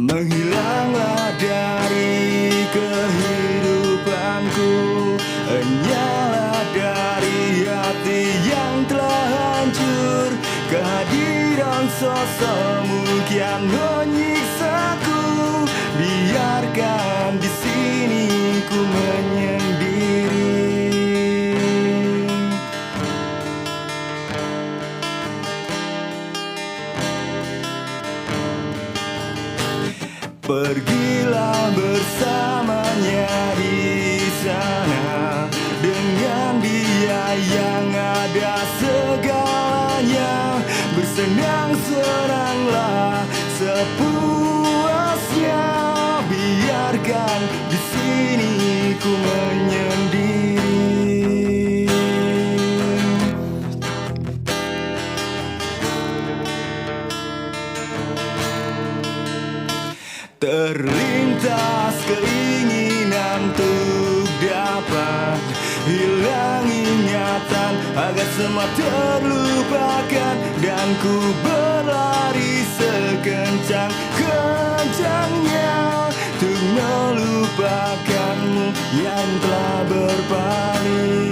Menghilanglah dari kehidupanku, hanyalah dari hati yang telah hancur. Kehadiran sosokmu kian menyiksaku. Biarkan di sini ku menyendiri. Pergilah bersamanya di sana, dengan dia yang ada segalanya. Bersenang-senanglah sepuasnya. Biarkan di sini ku menyendiri. Terlintas keinginan untuk dapat hilang ingatan agar semua terlupakan, dan ku berlari sekencang-kencangnya untuk melupakanmu yang telah berpaling.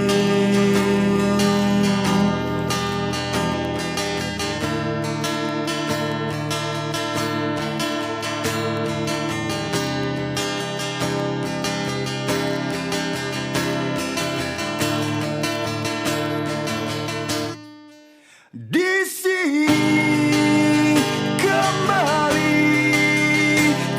Di sini kembali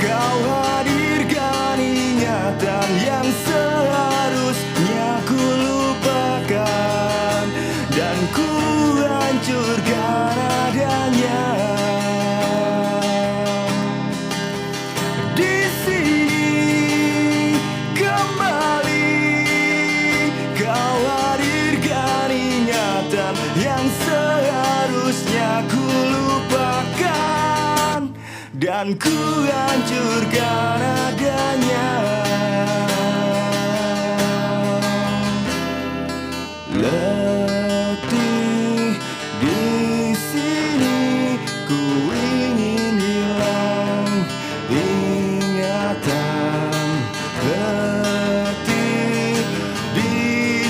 kau hadirkan ingatan yang seharusnya ku lupakan, dan ku hancurkan adanya. Di sini kembali kau hadirkan ingatan yang seharusnya ku lupakan, dan ku hancurkan adanya. Letih di sini ku ingin hilang ingatan. Letih di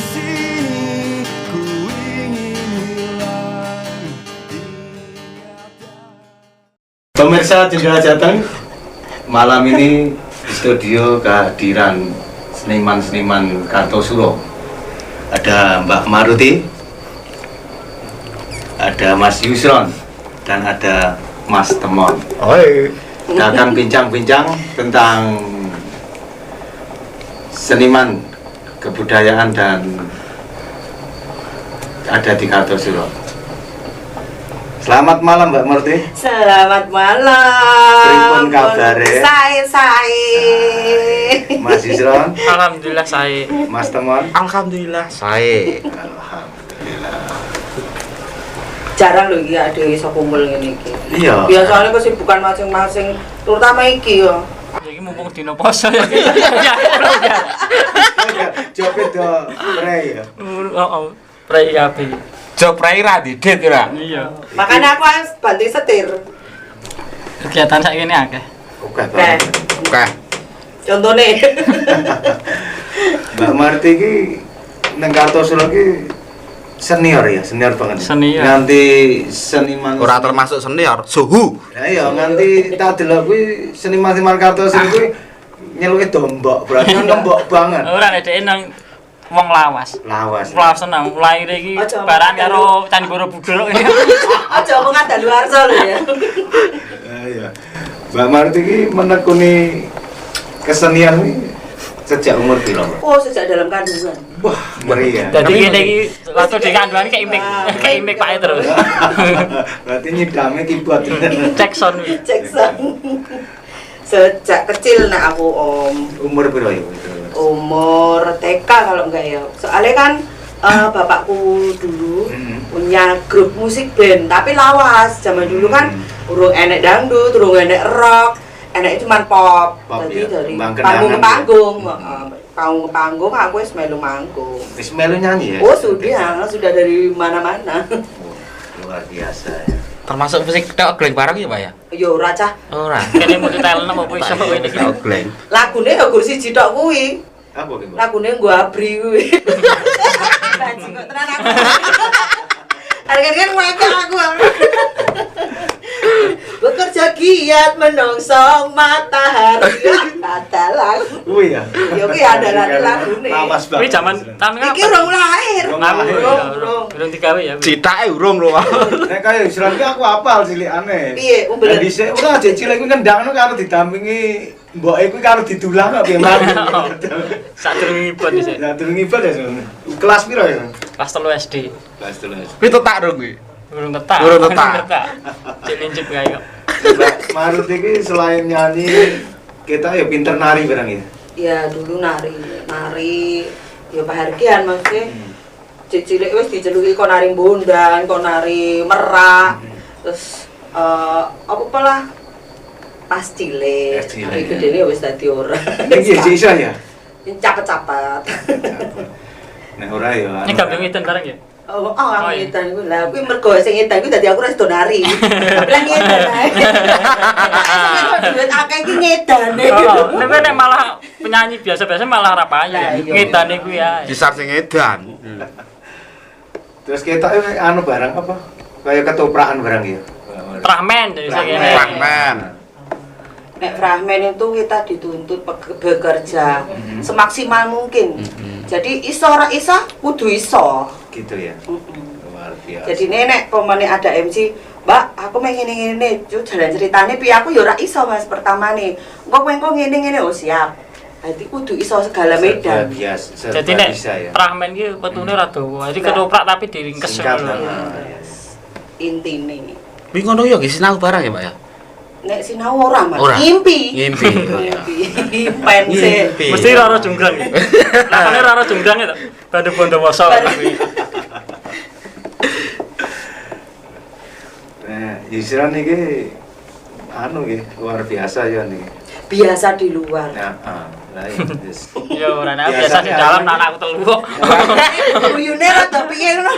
sini ku ingin hilang ingatan. Pemirsa Jendela Jateng, malam ini di studio kehadiran seniman-seniman Kartosuro. Ada Mbak Maruti, ada Mas Yusron, dan ada Mas Temon. Kita akan bincang-bincang tentang seniman, kebudayaan, dan ada di Kartosuro. Selamat malam Mbak Maruti. Selamat malam. Pripun kabare? Sae. Mas Yusron. Alhamdulillah saya. Mas Temon. Alhamdulillah saya. Alhamdulillah. Jarang loh iki ada iso kumpul ngene iki. Iya. Biasanya kesibukan masing-masing, terutama iki ya. Jadi mumpung dino poso ya. Coba do pre ya. Oh, prai kabeh. Job rai ra didit ora. Iya. Makanya aku harus bantu setir. Kegiatan saiki ini akeh. Oke, Nah, Oke. contohnya Mbak Marti ki nang Kartosuro ki senior ya, senior banget. Senior. Nganti seniman Ora termasuk senior, suhu. Ya iya, nganti tak delok kuwi seniman-seniman Kartosuro kuwi nyeluke dombok, berarti kan ngembok banget. Ora nek dhek nang wong lawas. Lawas. Lawas seneng. Mulai iki Aja barang makan karo Candi Borobudur ini. aja omong kadaluarsa lho ya. Iya. Mbak Marti ki menekuni kesenian kuwi sejak umur piro? Oh, sejak dalam kandungan. Wah, ngeri ya. Dadi ngene iki waktu di kandungan kayak imik Pak terus. Berarti nyidame keyboard. Cek sound wi. Jackson. Sejak kecil nak aku om. Umur piro ya? Umur TK kalau enggak ya. Soalnya kan bapakku dulu punya grup musik band, tapi lawas. Zaman dulu kan urung enek dangdut, urung enek rock, enek cuma pop. Jadi ya? dari Kembang panggung ke kenangan panggung, panggung ke panggung aku wis melu manggung. Wis melu nyanyi ya? Oh sudah dari mana-mana. luar biasa ya. Termasuk musik tok gleng bareng ya, Pak ya? Yo ora cah. Ora. Kene multi talent apa iso kok ini iki. Tok gleng. Lagune ya gur siji tok kuwi. Apa ki, Mbak? Lagune nggo abri kuwi. Bajing kok tenan aku. Harga-harga ngakak aku. Bekerja giat menyongsong matahari. Adalah. Kuwi ya. Ya kuwi andalan lagune. Lawas Kuwi banget. jaman tahun Iki kapan? urung lahir. Urung digawe ya. Citake urung lho. Nek kaya Isran ki aku apal cilikane. Piye, Lah bener. dhisik ora aja cilik kuwi kendang karo didampingi mboke kuwi karo didulang kok piye mari. Sadurunge ibon dhisik. Lah durung ngibal ya. Kelas piro ya? Kelas 3 SD. Kelas 3. Kuwi tetak rung kuwi. Urung tetak. Urung tetak. Cilincip kae kok. Mbak Marut iki selain nyanyi kita ya pinter nari barang ya. Ya dulu nari ya pahargian maksudnya. Cilik wis diceluki kon nari bondan, kon nari merak. Terus apa lah pas cilik. Tapi gedene wis dadi ora. Iki iso ya. Capet-capet. Nek ora ya. Ini gabung iten bareng ya. Oh, Oh, iya. ngedan kuwi. Lah kuwi mergo sing ngedan kuwi dadi aku ora sedo nari. Tapi lah ngedan ae. Duit akeh iki ngedane. Oh, nek malah penyanyi biasa-biasa malah ora payu. Lah, iya. Ngedane kuwi ae. Disar sing edan. Terus kita anu barang apa? Kayak ketoprakan barang ya. Prahmen jadi saya kene. Fragmen. Nek fragmen itu kita dituntut bekerja semaksimal mungkin. Jadi iso ora iso kudu iso. Gitu ya. Luar biasa. Jadi nenek pemane ada MC, Mbak, aku pengen ngene, jalan ceritane piye aku ya ora iso Mas pertamane. Engko ngene oh siap. Dadi kudu iso segala medan. Biasa. Jadi nek bisa ya. prahmen ki wetune ora dawa. Jadi ketoprak tapi diringkes Singkat, ngono. Intine. Kuwi ngono ya nggih sinau bareng ya, Pak ya? Nek sinau ora Mas, Ora. ngimpi. Ngimpi. Pense. Mesti ora junggrang. Lakone ora junggrang itu. Bandu Bondowoso. Nah, Isran iki anu iki luar biasa ya niki. Biasa di luar. Nah, lah yes. Ya ora nek biasa di dalam anakku telu kok. Uyune rada piye ngono.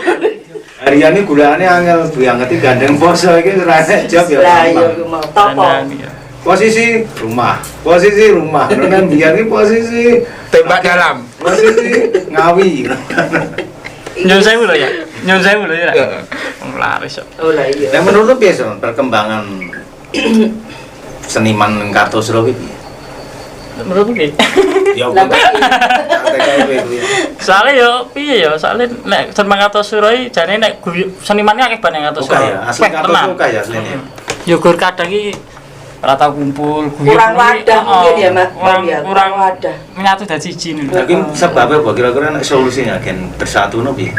Harian ini gulane angel bu yang ngerti gandeng poso iki ora enak job ya. Lah iya gampang. ku mau topo. Posisi rumah. Nek biyen iki posisi Tembak dalam. posisi ngawi. Nyun sewu lho ya. Nyun sewu lho ya. Laris kok. Oh lah iya. Nah menurut biasa perkembangan seniman Kartosuro iki piye? Menurutku ki. Ya Lah kok Soale yo piye yo, soale nek Seniman Kartosuro iki jane nek senimane akeh banget Kartosuro. Oke ya, asli Kartosuro kaya aslinya. Yo gur kadang iki ora tau kumpul, kurang wadah mungkin ya Mbak. Kurang wadah. menyatu dadi siji niku. Lagi sebabnya apa kira-kira nek solusinya gen bersatu no piye?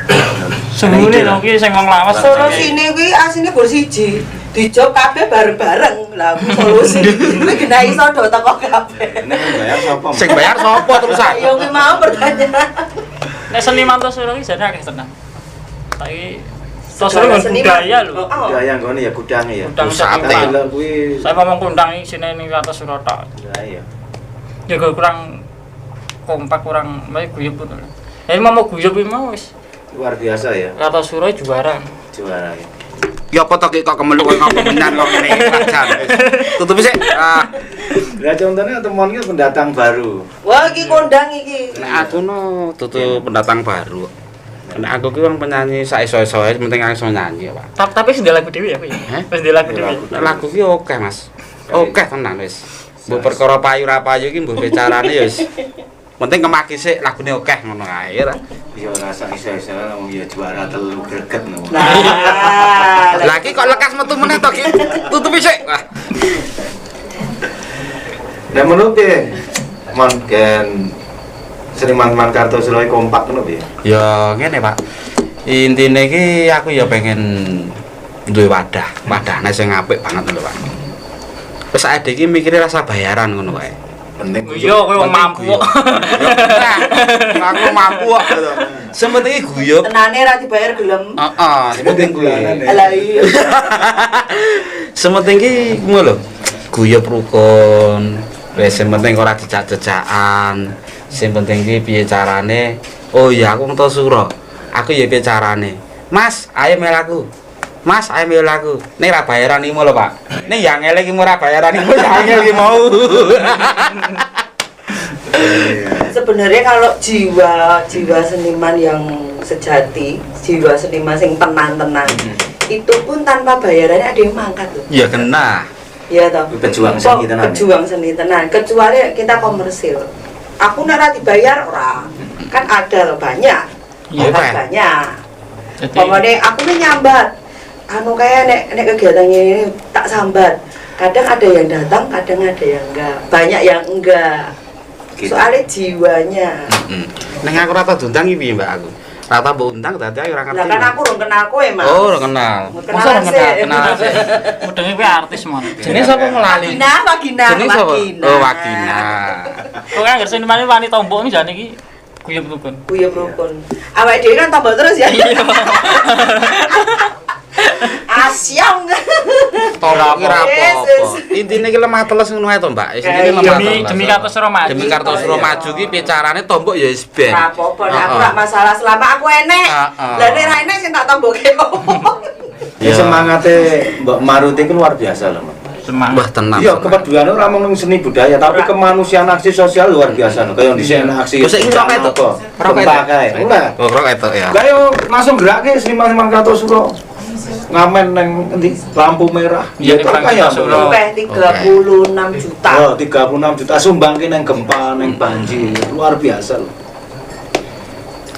Semune lho ki sing wong lawas. Solusine kuwi asline gur siji. Dijob kabeh bareng-bareng. Lah kuwi solusi. Kuwi kena iso do teko kabeh. Nek bayar sapa? Sing bayar sapa terusan? Ayo kuwi mau pertanyaan. Nek seniman Kartosuro iki jane akeh tenan. Saiki Kartosuro nggon budaya lho. Budaya nggone ya gudange ya. Gudang Pusate. sate. Lah kuwi Saya ngomong kundang isine ning Kartosuro tok. ya iya. Ya kurang kompak, kurang baik guyub ngono. Ya mau guyub iki mau wis Luar biasa ya. Kartosuro juara. Juara ya. Ya apa to kok kemeluk kok ngapa menyan kok ngene pacar. Tutupi sik. Ah, Lah contohnya teman iki pendatang baru. Wah iki kondang iki. nek aku no tutu pendatang baru. Nek aku ki wong penyanyi sak iso-isoe penting aku iso nyanyi ya, Pak. Tapi wis ndek lagu dhewe ya aku ya. Heh? Wis ndek lagu dhewe. Nek lagu ki oke, Mas. Oke tenan wis. Mbok perkara payu ra payu ki mbok bicarane ya wis. Penting kemaki sik lagune oke ngono ae ra. Ya rasa iso-iso wong ya juara telu greget no. Nah, Lah iki kok lekas metu meneh to ki. Tutupi sik. Wah. Nah menurut piye? Mon gen seniman Kartosuro kompak ngono piye? Ya ngene, Pak. Intine iki aku ya pengen duwe wadahne sing apik banget lho, Pak. Wis ade iki mikire rasa bayaran ngono wae. Penting Iya kowe wong mampu kok. Aku mampu kok. Sementing guyub. tenane ra dibayar gelem. Heeh, sementing guyub. Lah iya. Sementing ki ngono lho. Guyub rukun. Wis sing penting ora dicak-cecakan. Sing penting ki piye carane? Oh iya aku Kartosuro. Aku ya piye carane? Mas, ayo mel aku. Mas, ayo mil aku. Nek ra bayaran iki lho, Pak. Nek yang elek iki ora bayaran iki angel iki mau. Sebenarnya kalau jiwa seniman yang sejati, jiwa seniman yang tenang-tenang, itu pun tanpa bayarannya ada yang mangkat tuh. Ya kena. Iya toh. Pejuang seni tenan. Pejuang seni tenan. Kecuali kita komersil. Aku nek ora dibayar ora. Kan ada loh banyak. Iya, banyak. Jadi Pokoknya aku nih nyambat. Anu kayak nek kegiatannya ini tak sambat. Kadang ada yang datang, kadang ada yang enggak. Banyak yang enggak. Gitu. Soalnya jiwanya. Neng aku rata diundang iki piye, Mbak aku? Rata mbok undang dadi ayo ora ngerti. Lah kan aku urung kenal kowe, Mas. Oh, ora kenal. masa ora kenal sih. Mudenge kuwi artis mon. Jenenge sapa ngelali? Wagina. Jenenge sapa? Oh, Wagina. Kok kan ngerti mani wani tombok iki jane iki kuyup rukun. Kuyup rukun. Awake dhewe kan tambah terus ya. Asyong. Tolong iki ra apa-apa. Yesus. Intine iki lemah teles ngono ae to, Mbak. Intine lemah teles. Demi Kartosuro Maju. Demi Kartosuro Maju ki bicarane tombok ya wis ben. Ora apa-apa, nek aku ora masalah selama aku enek. Lah nek ra enek sing tak tomboke opo. Ya semangate Mbak Marut itu luar biasa loh, Mbak. Semangat. Mbah tenang. Iya, kepedulian ora mung seni budaya, tapi kemanusiaan aksi sosial luar biasa loh. Kayak di sini aksi. Terus iki rok itu. Rok itu. Enggak. Oh, rok itu ya. Enggak yo langsung gerake seniman-seniman Kartosuro. Ngamen neng endi lampu merah. Iya, di kaya Kartosuro. Sampai 36 juta. Oh, 36 juta sumbangke neng gempa, neng banjir. Luar biasa loh.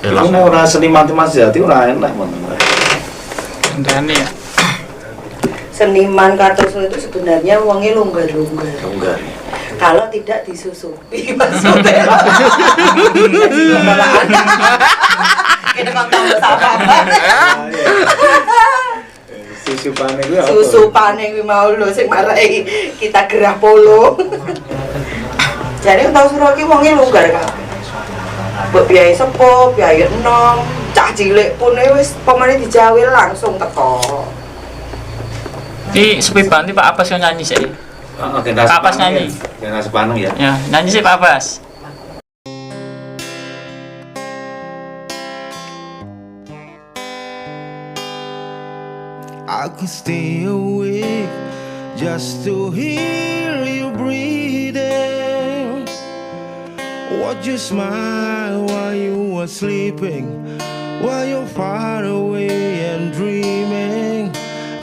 Itu nek ora seniman-seniman sejati ora enak, Mon. Ndane ya. Seniman Kartosuro itu sebenarnya uangnya longgar-longgar. Enggak. Kalau tidak disusupi maksudnya. Kita kan tahu apa. Susupane kuwi apa? Susupane kuwi mau lho sing marai kita gerah polo. Jadi Kartosuro ki wonge longgar kabeh. Mbok biaya sepo, biaya enom, cah cilik pun wis pemane dijawil langsung teko. Iki sepi banget Pak Abbas yang nyanyi sih. Generasi Pak Abbas Paneng nyanyi. ya. Generasi Paneng ya. Ya, nyanyi sih Pak Abbas. I could stay awake just to hear you breathing. Watch you smile while you were sleeping, while you're far away and dreaming.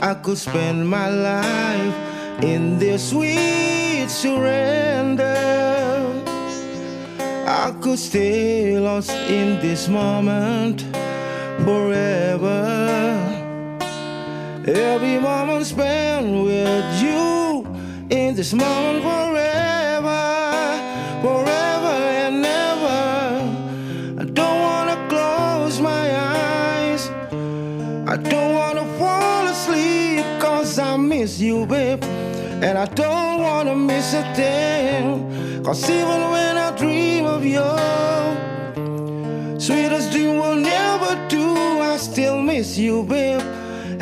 I could spend my life in this sweet surrender. I could stay lost in this moment forever. Every moment spent with you in this moment forever, forever and ever. I don't wanna close my eyes, I don't wanna fall asleep, cause I miss you, babe. And I don't wanna miss a thing, cause even when I dream of you, sweetest dream will never do, I still miss you, babe.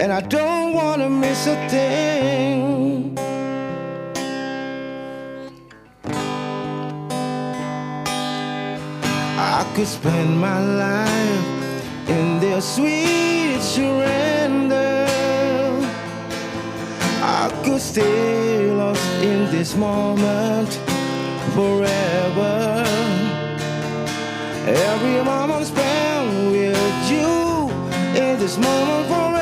And I don't wanna miss a thing. I could spend my life in their sweet surrender. I could stay lost in this moment forever. Every moment spent with you in this moment forever,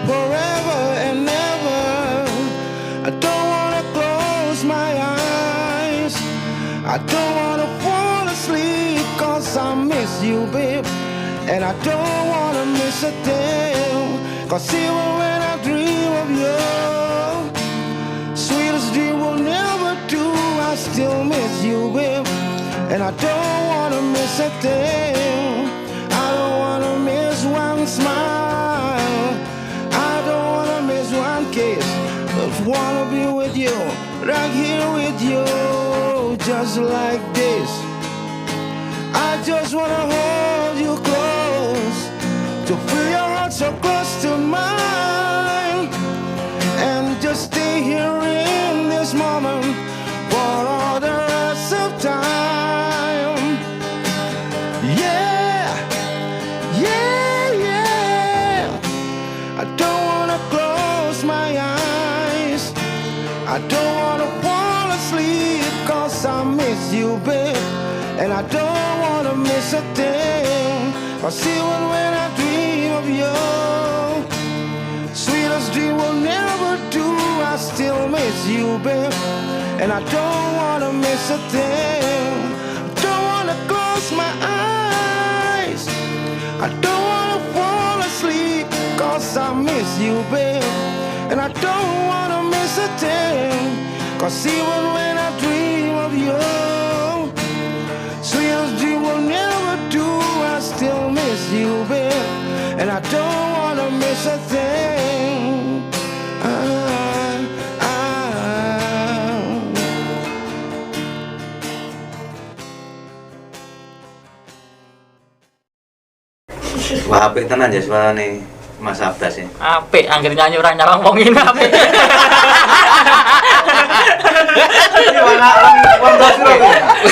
forever and ever. I don't wanna close my eyes, I don't wanna fall asleep, cause I miss you, babe. And I don't wanna miss a thing, cause even when I dream of you, sweetest dream will never do, I still miss you, babe. And I don't wanna miss a thing, I don't wanna miss one smile, I don't wanna miss one kiss. Just wanna be with you, right here with you, just like this. I just wanna hold you close, to feel your heart so close to mine, and just stay here in this moment for all the rest of time. Yeah, yeah, yeah. wanna close my eyes. I don't wanna fall asleep, 'cause I miss you, babe. And I don't wanna miss a thing, 'cause even when I dream of you, sweetest dream will never do. I still miss you, babe. And I don't wanna miss a thing. Don't wanna close my eyes. I don't wanna fall asleep, 'cause I miss you, babe. And I don't wanna miss a thing, 'cause even when I dream of you, sweetest dream will never do. I still miss you, babe. And I don't wanna miss a thing. Wah, apik tenan ya suarane Mas Abbas ya. Apik, anggere nyanyi ora nyawang wong ini apik.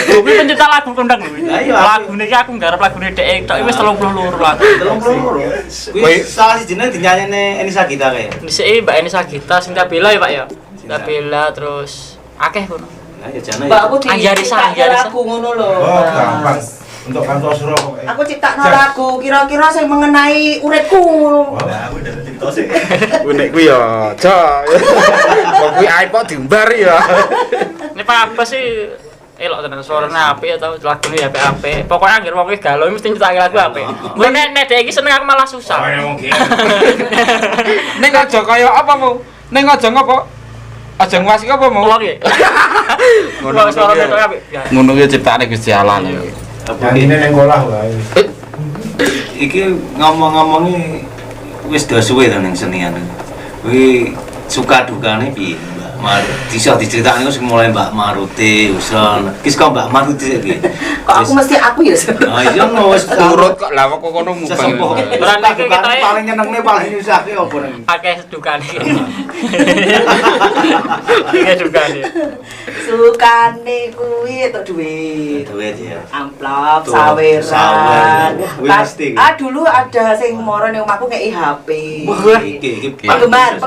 Kuwi pencipta lagu kondang lho. Lagu niki aku nggarap lagune dhek tok wis 32 lagu. 32. Kuwi salah sijine dinyanyine Eni Sagita kae. Dhisike Mbak Eni Sagita, Sinta Bella ya Pak ya. Sinta Bella terus akeh kono. Lah ya jane. Mbak aku Anjarisa. lagu ngono lho. Oh, gampang. Untuk Kartosuro pokoknya. Aku ciptakno lagu kira-kira sing mengenai uripku. Wah, aku udah cerita sih. Nek kuwi ya aja. Wong kuwi iPod diumbar ya. Nek Pak Abbas sih elok tenan suarane apik atau lagune ya apik. Pokoke anggere wong wis galau mesti nyiptake lagu apik. Mun nek dhek iki seneng aku malah susah. Ning aja kaya apa mau? Ning aja ngopo? Aja nguasik apa mau? Wong iki. Ngono suarane tok apik. Ngono ki ciptaane Gusti Allah lho. Yang ini neng kolah wae. Iki ngomong-ngomongi wis do suwe to ning senian. Kuwi suka dukane piye, Mbak? Bisa diceritakne sing mulai Mbak Maruti, Uson. Ki saka Mbak Maruti iki. Kok aku mesti aku ya. Ah iya no wis Turut kok lah kok kono mubang. Berarti kita paling nyenengne paling nyusahke opo nang. akeh dukane. Akeh dukane. Sukane kuwi entuk duit. Duit ya. Amplop, Tuh, saweran. sawer. Kuwi mesti. Dulu ada sing moro ning omahku ngeki HP. Iki Penggemar.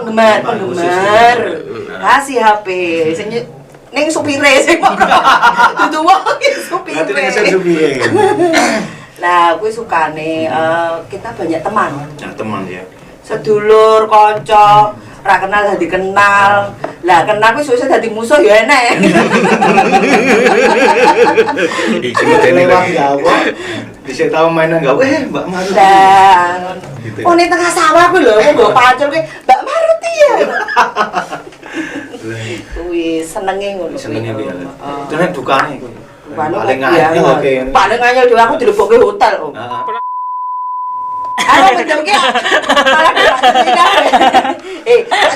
Si HP sing ning supire sing moro. Dudu wong supire. Berarti ning supire. Lah, kuwi sukane kita banyak teman. Nah, teman ya. Sedulur, kanca, ora kenal dadi kenal. Lah kenal kuwi suwe dadi musuh ya enek. Iki medeni lagi. Bisa tahu mainan enggak? Mbak Maruti. Lah, oh ning tengah sawah kuwi lho, aku nggo pancul kuwi, Mbak Maruti ya. Kuwi senenge ngono. Senenge piye? Dene dukane kuwi. Paling nganyel oke. Paling nganyel dhewe aku dilebokke hotel kok. Aku betul ki. Malah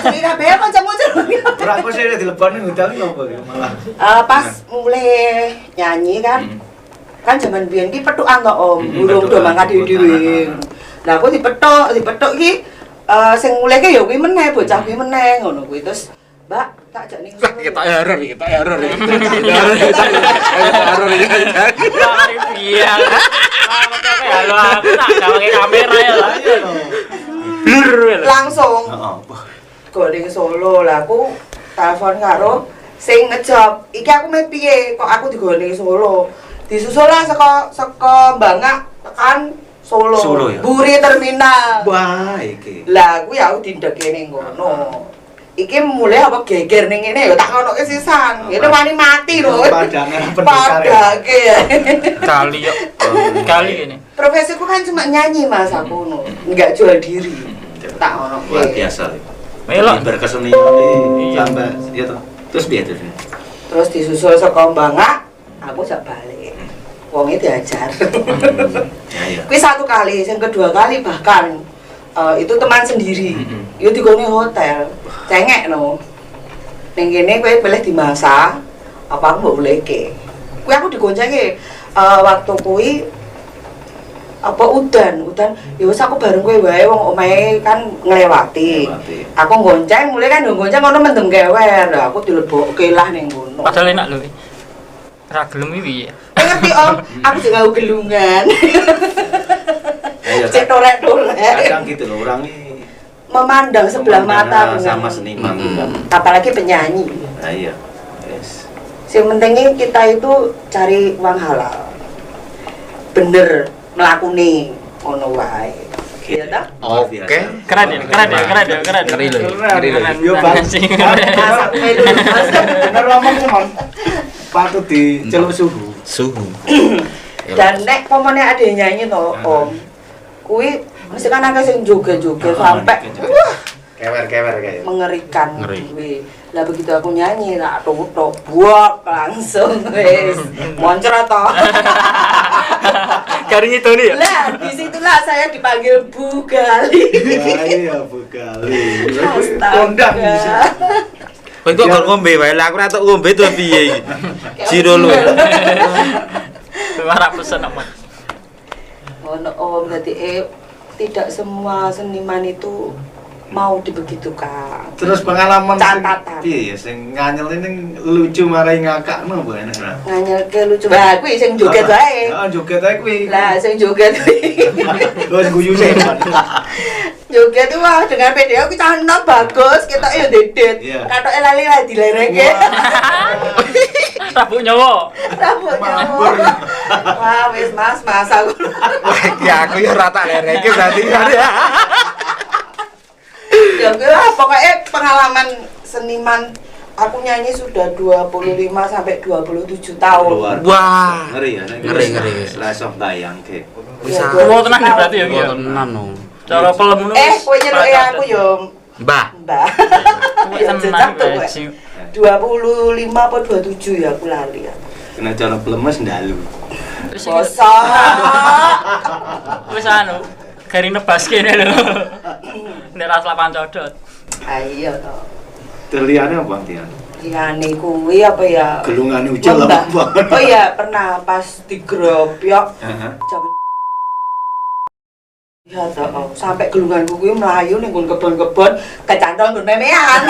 jadi kabeh kancamu jenenge. Ora kok sih dilebone hotel iki opo malah. Pas mulai nyanyi kan. Kan zaman biyen ki petukan to Om, burung do mangkat dhewe-dhewe. Lah aku dipethuk iki sing mulai ki ya kuwi meneh bocah kuwi meneh ngono kuwi terus Mbak tak jak ning Kita error. Iya. Halo aku tak gawe kamera ya lah. Blur. langsung Heeh. goreng Solo lah aku telepon karo sing ngejob iki aku meh piye kok aku digone Solo disusul lah saka Bangak tekan Solo, Solo ya? Buri terminal Wah, iki. lah kuwi aku dindeke ning ngono iki mulai apa geger ning ngene ya tak ngonoke sisan ngene wani mati lho padake ya Kali yo. Kali ini. profesiku kan cuma nyanyi Mas aku ngono enggak jual diri tak ngono Luar biasa. Melok. Berkesenian Iya. tambah ya toh. Terus piye terus? terus disusul saka Bangak aku jak balik wonge diajar Ya ya. kuwi satu kali yang kedua kali bahkan itu teman sendiri yo digone hotel cengek no ning kene kowe pilih dimasak apa aku mbok bolehke kuwi aku digoncenge waktu kuwi apa udan ya wis aku bareng kowe wae wong omahe kan nglewati aku gonceng mulai kan gonceng ngono mendem kewer lah aku dilebokke lah ning ngono Padahal enak lho. Ora gelem iki ya. ngerti Om aku juga ngau gelungan Ya cek tolek-tolek kadang gitu loh orang ini memandang sebelah mata sama dengan seniman. apalagi penyanyi. Nah iya. Yes. Yang pentingnya kita itu cari uang halal. Bener melakuni ngono wae. Iya ta? Oke. Keren ya. Ngeri lho. Yo bagus. Masak melu. Bener ngomong mon. Patut diceluk suhu. Dan nek pemane ada yang nyanyi to, Om. Kuwi mesti kan akeh sing joget-joget sampai Kewer-kewer kayak. mengerikan Ngeri. kuwi. Lah begitu aku nyanyi tak tutuk buak langsung wis moncrot to. Garing itu nih ya. Lah disitulah saya dipanggil Bu Gali. Iya Bugali. Astaga. Kondang bisa. Kowe kok gak ngombe wae lah aku ora tok ngombe to piye iki. Jiro lu. Marah pesen amat. Ono Om berarti tidak semua seniman itu mau dibegitukan. Terus pengalaman Catatan. piye ya sing nganyel ning lucu marai ngakakno apa enak ora? Nganyelke lucu. Lah kuwi sing joget wae. Heeh, joget ae kuwi. Lah sing joget kuwi. Terus guyu sehat. Joget itu wah dengan video kita enak bagus, kita yo dedet. Iya. Katoke lali lah dilereke. Rabuk nyawa. Rambut nyawur. Wah wis Mas aku. Wah iki aku ya ora tak lereke berarti. Ya lah pokoknya pengalaman seniman aku nyanyi sudah 25 sampai 27 tahun. Luar. Wah. Ngeri ya. Ngeri. Slice of tayang ke. Bisa. Wah tenan ya berarti ya. Wah tenan no. Cara pelem ngono. Kowe nyeluk aku yo Mbah. Mbah. Kuwi Ya tenan jejak tuh kowe. bajing. 25 apa 27 ya aku lali ya. Kena cara blemes ndalu. Bosok. Wis anu, garing nebas kene lho. Nek ras lapangan codot. Ayo to. Terliane apa Tian? Liyane kuwi apa ya? Gelungane ucil Lembah. apa banget. Oh iya, pernah pas digerobyok Heeh. jam ya toh, sampai gelunganku kuwi mlayu ning nggon kebon-kebon kecantol nggon memean.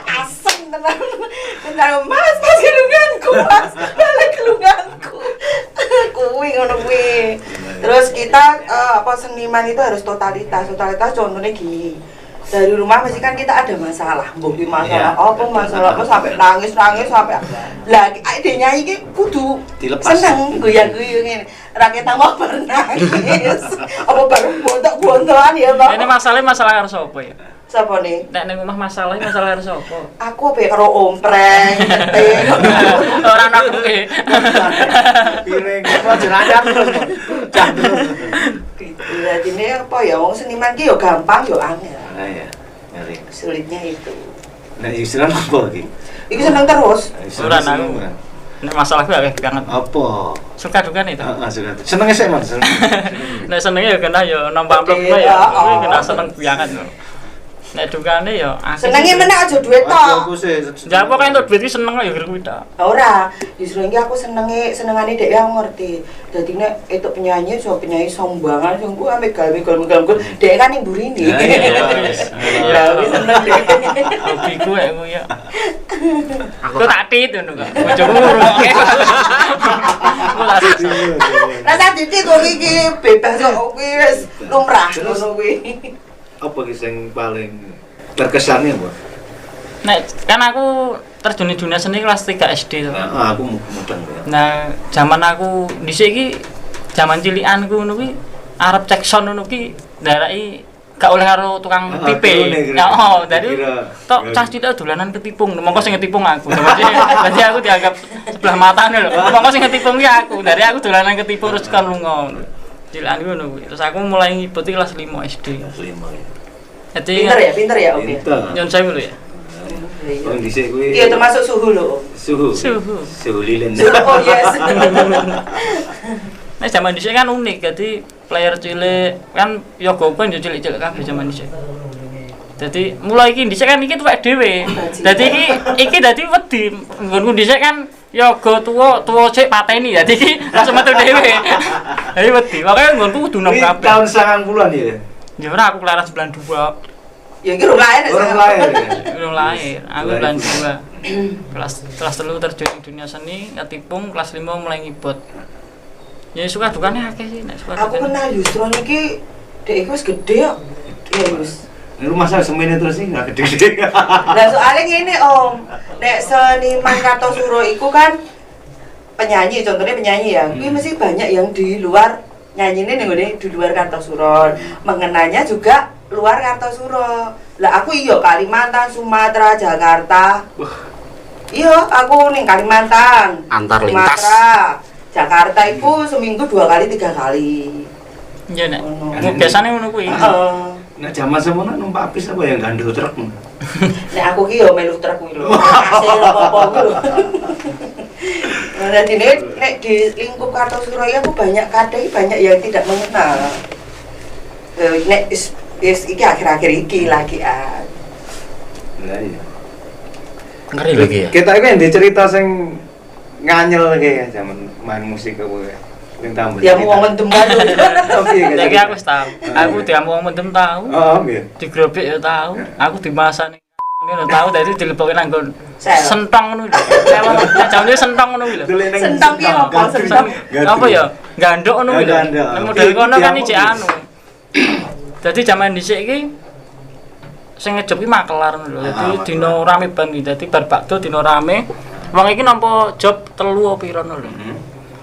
Asem tenan. Tenan Mas gelunganku, Mas. Balik gelunganku. Kuwi ngono kuwi. Terus kita apa seniman itu harus totalitas. Totalitas contohnya gini. Dari rumah mesti kan kita ada masalah, mbok ki masalah Iya. apa masalah apa sampai nangis sampai lah ade nyanyi ki kudu Dilepas. seneng goyang-goyang ngene. Ra ketak mau nangis. Apa baru bontok-bontokan ya, Pak? Ini masalah karo sapa ya? Sapa nih? Nek ning omah masalah karo sapa? Aku apa ya karo ompreng, nyeting. Ora nakuke. Piring apa jenanyar terus. Cah terus. Jadi ini apa ya, wong seniman ki yo gampang yo angel. Nah ya. Ngeri. Sulitnya itu. Nah istilah apa iki? Iku seneng terus. Ora nang. Nek masalah ku akeh banget. Apa? Suka duka nih to. Heeh, sudah. Senenge sik, Mas. Nek senenge ya kena ya nampak amplop Oke, ya. oh. Kuwi kena seneng banget lho. Nek dukane ya akeh. Senenge meneh aja duit tok. Aku sih. Ya apa kan untuk duit ki seneng ya kuwi tok. Ora, justru iki aku senengane dhek aku ngerti. Dadi nek itu penyanyi sombangan sing ku ame gawe-gawe dhek kan ning burine. Ya, iya, wis. Lah wis seneng dhek. Hobiku ya kuwi ya. Aku tak tit ngono kok. Bojoku ngrungokke. Aku tak tit. Rasa titik kok iki bebas kok kuwi wis lumrah ngono kuwi. Apa ki sing paling berkesannya apa? Nek kan aku terjun di dunia seni kelas 3 SD to. Heeh, aku mudeng ya. Nah, zaman aku dhisik iki zaman cilikanku ngono kuwi arep cek sound ngono ki ndaraki gak oleh karo tukang Ah, pipe. turune kira. Ya oh, dari Kira. tok cah cilik dolanan ketipung. Mongko sing ketipung aku. Berarti aku dianggap sebelah matane lho. Mongko sing ketipung ki aku. Dari aku dolanan ketipung terus kan lunga. Cilikanku ngono kuwi. Terus aku mulai ngibut iki kelas 5 SD. Kelima ya. Jadi Pinter ya Om ya. Pinter. nyon saya dulu ya. Paling dhisik kuwi. Iya termasuk suhu lho. Suhu. Suhu. Lilin. Oh yes. Nah, zaman dhisik kan unik. Jadi player cilik kan yo gopen yo cilik-cilik kabeh zaman dhisik. Dadi mulai iki dhisik kan iki tuwek dhewe. Dadi iki dadi wedi. Nggonku dhisik kan yo go tuwa sik pateni. Dadi iki langsung metu dhewe. Dadi wedi. Makane nggonku kudu nom Ini kabeh. tahun 90-an ya. Ya ora aku kelahiran 92. Ya iki rung lahir. Orang lahir ya. Belum lahir. Aku 92. Kelas 3 terjun di dunia seni, ketipung kelas 5 mulai ngibot. Ya suka dukane akeh sih nek suka Aku dukane. kenal justru iki dhek iki wis gedhe kok. Iya, Gus. Rumah saya semuanya terus sih nggak gede-gede. Lah soalnya gini Om, nek seniman Kartosuro iku kan penyanyi, contohnya penyanyi ya. Kuwi mesti banyak yang di luar nyanyine ning ngene di luar Kartosuro. Mengenanya juga luar Kartosuro. Lah aku iya Kalimantan, Sumatera, Jakarta. Iya, aku ning Kalimantan. Antar lintas. Sumatera, Jakarta iku seminggu 2 kali 3 kali. Iya nek. Biasane ngono kuwi. Heeh. Nah zaman semono numpak bis apa yang gandul truk. Nek aku ki yo melu truk kuwi lho. Hasil apa-apa kuwi lho. Nah, nek di lingkup Kartosuro aku banyak kadang banyak yang tidak mengenal. Nek is iki akhir-akhir iki lagi ah. Lah iya. Ngeri lagi ya. Kita iki yang cerita sing nganyel iki ya zaman main musik apa ya. Sing tambah. Ya mau mendem kan. Jadi aku wis tahu. Aku diamuk mendem tahu. Oh, iya. Digrobek ya tahu. Aku dimasani ngono tahu dadi dilebokke nang nggon Sel. sentong ngono lho. Nek jamane sentong ngono lho. Sentong ki apa sentong? Apa ya? Gandok ngono lho. Nek model kono kan iki anu. Dadi jaman dhisik iki sing ngejep ki makelar ngono lho. Dadi dina rame banget. Dadi bar bakdo dina rame. Wong iki nampa job 3 apa pira ngono lho.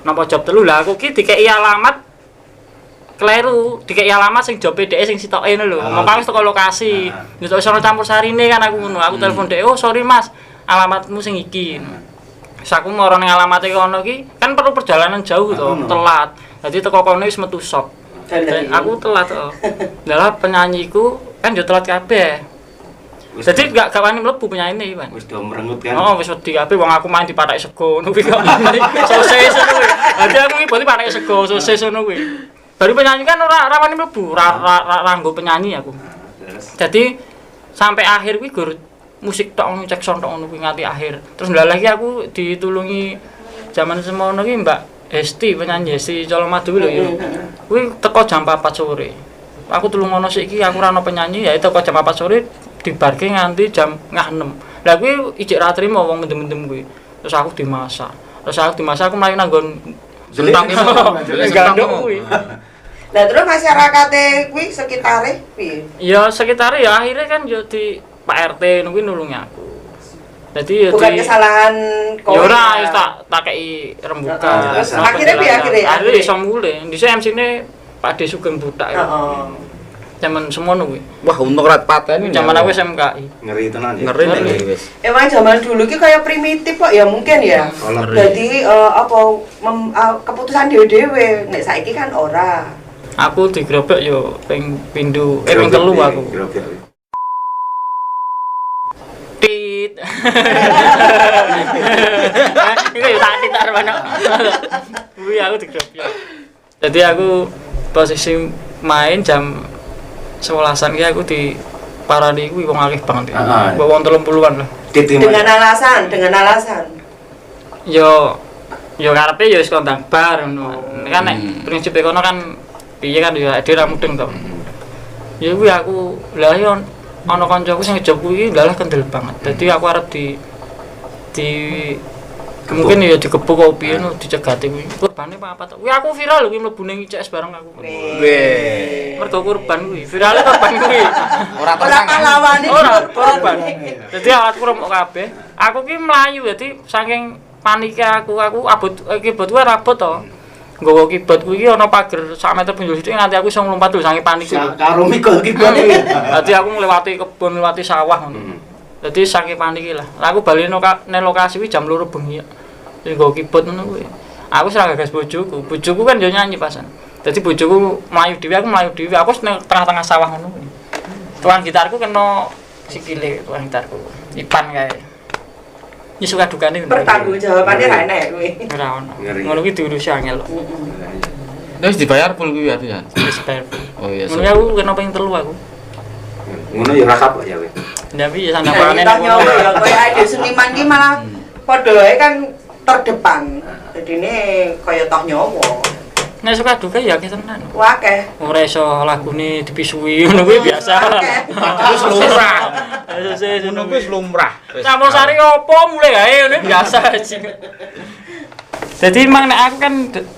Nampa job 3 lah aku ki dikeki alamat kleru, dikeki alamat sing jobe dhek sing sitoke ngono lho. Mongko wis teko lokasi. Nyutuk sono campur sarine kan aku ngono. Aku telepon dhek, "Oh, sorry Mas, alamatmu sing iki." Wis aku moro ning alamate kono ki kan perlu perjalanan jauh to, telat. Dadi teko kono wis metu sok. Dan aku telat to. Lah penyanyiku kan yo telat kabeh. Jadi gak wani mlebu penyanyi iki, Pak. Wis do merengut kan. Oh, wis wedi kabeh wong aku main di Pathake Sego ngono kuwi kok. Sosis ngono kuwi. Dadi aku iki berarti Pathake Sego, sosis ngono kuwi. Baru penyanyi kan ora wani mlebu, ora nggo penyanyi aku. Jadi sampai akhir kuwi gur musik tok ngono cek son tok ngono kuwi nganti akhir. Terus lagi aku ditulungi zaman semono ki Mbak Hesti, penyanyi Hesti Colomadu kuwi lho ya. Kuwi teko jam 4 sore. Aku tulung ngono sik iki aku ora ono penyanyi ya teko jam 4 sore dibarke nganti jam 6. Lah kuwi ijik ra trimo wong mendem-mendem kuwi. Terus aku dimasak. Aku mlayu nang nggon sentang gandok kuwi. Lah terus masyarakate kuwi sekitare piye? Ya sekitare ya akhirnya kan yo di Pak RT kuwi nulungi aku. Jadi ya Bukan kesalahan kowe. Ya ora wis tak kei rembukan. Terus akhirnya piye akhirnya? Akhirnya iso mulih. Dhisik MC-ne Pak De Sugeng Butak. Heeh. Zaman semono kuwi. Wah, untung rat pateni. Zaman aku SMKI. Ngeri tenan ya. Ngeri nek wis. Emang zaman dulu ki kayak primitif kok ya mungkin ya. Jadi keputusan dhewe-dhewe. Nek saiki kan ora. Aku digrobek yo ping pindho ping 3 aku. Tit. Iku yo tak tit arep ana. Kuwi aku digrobek. Jadi aku posisi main jam 11-an ki aku di parani kuwi wong akeh banget. Wong 30-an lah. Dengan alasan. Yo karepe yo wis kondang bar ngono. Kan nek prinsipe kono kan piye kan ya dhewe ra mudeng to. Ya kuwi aku lha yo ana kancaku sing ngejog kuwi lalah kendel banget. Dadi aku arep di mungkin ya digebuk kopi ngono dicegati kuwi. Kurbane apa to? Kuwi aku viral lho kuwi mlebu ning ICS bareng aku. Weh. Mergo kurban kuwi. Virale korban kuwi. Ora tersangka. Ora korban. Dadi aku remuk kabeh. Aku ki mlayu dadi saking panike aku abot keyboard kuwi rabot to. Nggawa keyboard kuwi ana pager sak meter punjul sithik nganti aku iso nglompat lho saking panik kuwi. Karo mikul keyboard kuwi. Dadi aku ngliwati kebon, ngliwati sawah ngono. Dadi saking panike lah. Lah aku bali nang lokasi kuwi jam 2 bengi. Terus nggawa keyboard ngono kuwi. Aku ora gagas bojoku. Bojoku kan yo nyanyi pasan. Dadi bojoku mlayu dhewe, aku mlayu dhewe. Aku nang tengah-tengah sawah ngono kuwi. Tuan gitarku kena sikile tuan gitarku. Ipan kae. Ini suka dukane Pertanggungjawabannya ra enak kuwi. ora ono. Ngono kuwi diurusi angel. Wis dibayar full kuwi ya. Wis bayar. Oh iya. Ngono aku kena ping 3 aku. Ngono ya ra kapok ya kowe. Tapi ya sandapane Kita nyoba ya kowe ade seniman ki malah padha wae kan terdepan. Dadine kaya toh nyowo. Nek suka duka ya akeh tenan. Wah akeh. Ora iso lagune dipisui ngono kuwi biasa. Wis lumrah. Sesuk Ngono kuwi wis lumrah. Campur sari opo mulai gawe ngene biasa sih. Jadi emang nek aku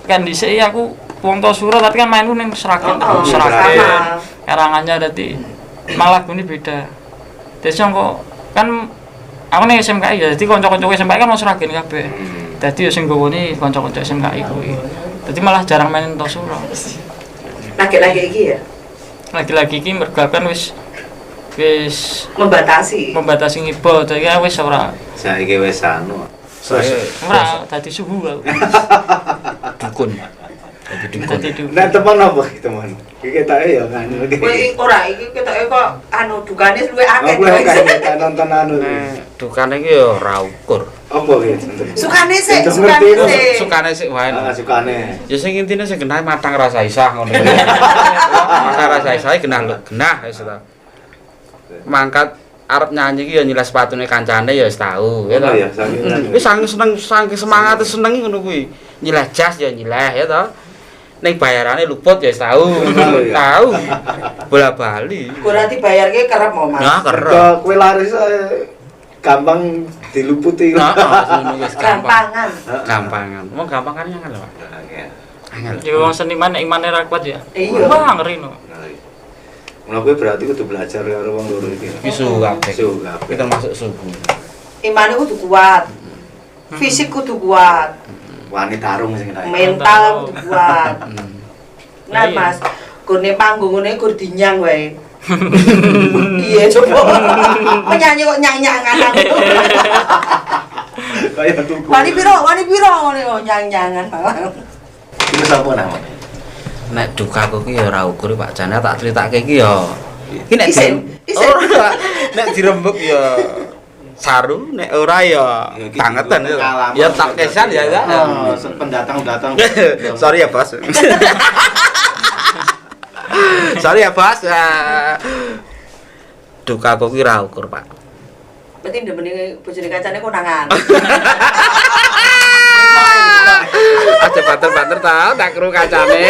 kan dhisik aku wong Tosuro tapi kan main ning Sragen. Sragen. Karanganya dadi malah lagu ini beda. Jadi kok kan aku nih SMKI ya, jadi kanca-kanca SMKI kan mau seragen kabeh. Dadi ya sing gowone kanca-kanca SMKI kuwi. Dadi malah jarang main Tosuro. Lagi-lagi iki ya. Lagi-lagi iki mergo kan wis Membatasi ngibo, dadi wis ora Saiki wis anu. ora dadi suhu aku. Dukun. Dadi dukun. Nah, teman apa iki teman? Iki ketake ya nganu iki. kowe ora iki ketoke kok anu dukane luwih akeh. Aku kayak nonton anu. Dukane iki ya ora ukur. Apa iki? Sukane sik, Untuk sukane ngerti, sik. Sukane sik wae. Ah, sukane. Ya sing intine sing genah matang rasa isah ngono. Matang rasa isah genah lho, genah wis ta. Mangkat arep nyanyi ki ya nyileh sepatune kancane ya wis tau, ya ta. Oh, ya, saking Wis saking semangat seneng ngono kuwi. Nyileh jas ya nyileh ya ta. Ning bayarane luput ya wis tau. Ya. Tau. Bola-bali. Berarti bayarke kerep mau Mas. Ya kerep. Kok kowe laris gampang diluputi. Nah, ngono wis gampang. Gampangan. Gampangan. Wong gampang kan angel lho. Angel. Ya wong seniman nek imane ra kuat ya. Iya. Wah ngeri no. Nah, kowe berarti kudu belajar karo wong loro iki. Isu kabeh. Isu kabeh. Iki termasuk subuh. Imane kudu kuat. Fisik kudu kuat. Wani tarung sing kena. Mental kudu kuat. Nah, Iya. Mas, gone panggungane gur dinyang wae. Iya, coba. Penyanyi kok nyang-nyangan. Kayak tuku. Wani piro ngene kok nyang-nyangan. Iku sapa namanya? Nek dukaku ki ya ora ukur Pak Jane tak critakake ki ya. Ki nek Isin. ora nek dirembuk ya saru, nek ora ya bangetan ya. Ya tak kesan ya ya. Oh, pendatang-datang. Sorry ya, Bos. Sorry ya, Bos. Dukaku ki ora ukur, Pak. Berarti ndemene bojone kancane konangan. Aja banter-banter ta, tak kru kacane.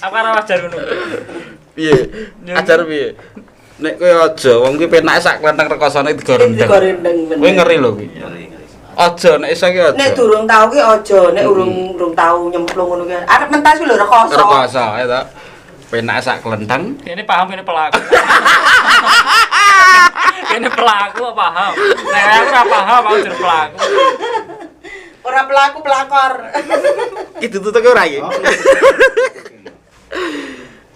Aku ora wajar ngono. Piye? Ajar piye? Nek kowe aja, wong ki penake sak klenteng rekosane digorendeng. Digorendeng bener. Kowe ngeri lho kuwi. Aja nek iso ki aja. Nek durung tau ki aja, nek urung tau nyemplung ngono ki. Arep mentas ki lho rekoso. Rekoso ya ta. Penake sak klenteng. Ini paham ini pelaku. Ini pelaku apa paham? Nek aku ora paham aku jadi pelaku. Ora pelaku pelakor. Ki ditutuke ora iki.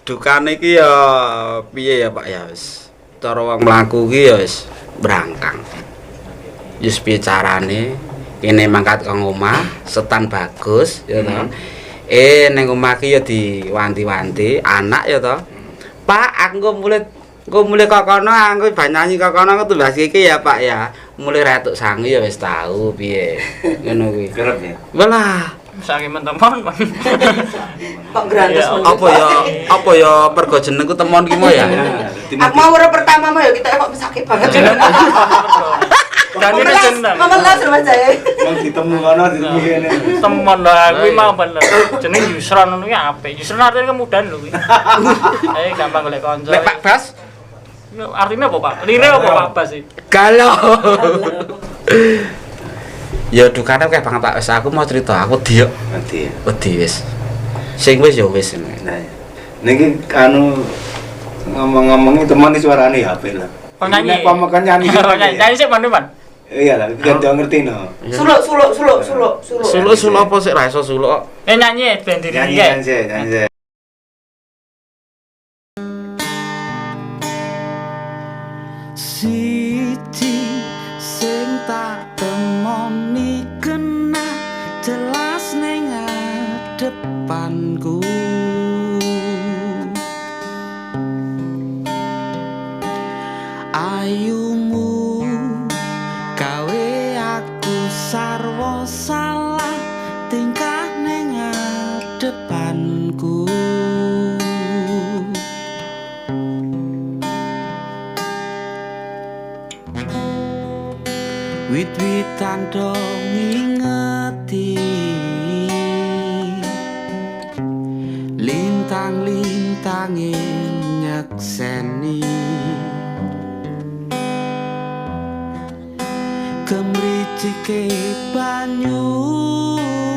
Dukane iki ya piye ya Pak ya wis. Cara wong mlaku ki ya wis brangkang. Wis piye carane kene mangkat kang omah, setan bagus ya to. Ning omah ki ya diwanti-wanti anak ya to. Pak, aku mulai kokono, aku banyanyi kokono aku tumbas iki ya Pak ya. Mulai retuk sangu ya wis tau piye. Ngono kuwi. Kerep ya. Walah, Saking teman. Kok grantes Ya, menurut apa ya mergo jenengku temon ki mo ya. Aku mau ora pertama mah ya kita kok sakit banget. Dan ini jeneng. Memelas Mas Jaya. Yang ditemu kono ditemu kene. Temen lah kuwi mau bener. Jeneng Yusron ngono ki apik. Yusron artinya kemudahan lho kuwi. Gampang golek kanca. Lek Pak Bas, Ya, artinya apa Pak? Lire apa Pak Bas sih? galau. Ya dukane akeh banget Pak. Wis aku mau cerita, aku diuk. Nanti ya. Wedi wis. Sing wis ya wis. Nah, niki anu ngomong-ngomongin teman iki suarane ya apik lah. Oh nyanyi. Nek pamakan nyanyi. Nyanyi sih Man. Iya lah, kan do ngerti no. Suluk. Suluk apa sik ra iso suluk. Nyanyi ben diri Nyanyi iki. nyanyi. Siji sing tak temoni kena jelas ning depanku. Ayumu gawe aku sarwa salah tingkah ning depanku. Wit-witan do ngingeti lintang-lintange nyekseni gemricike banyu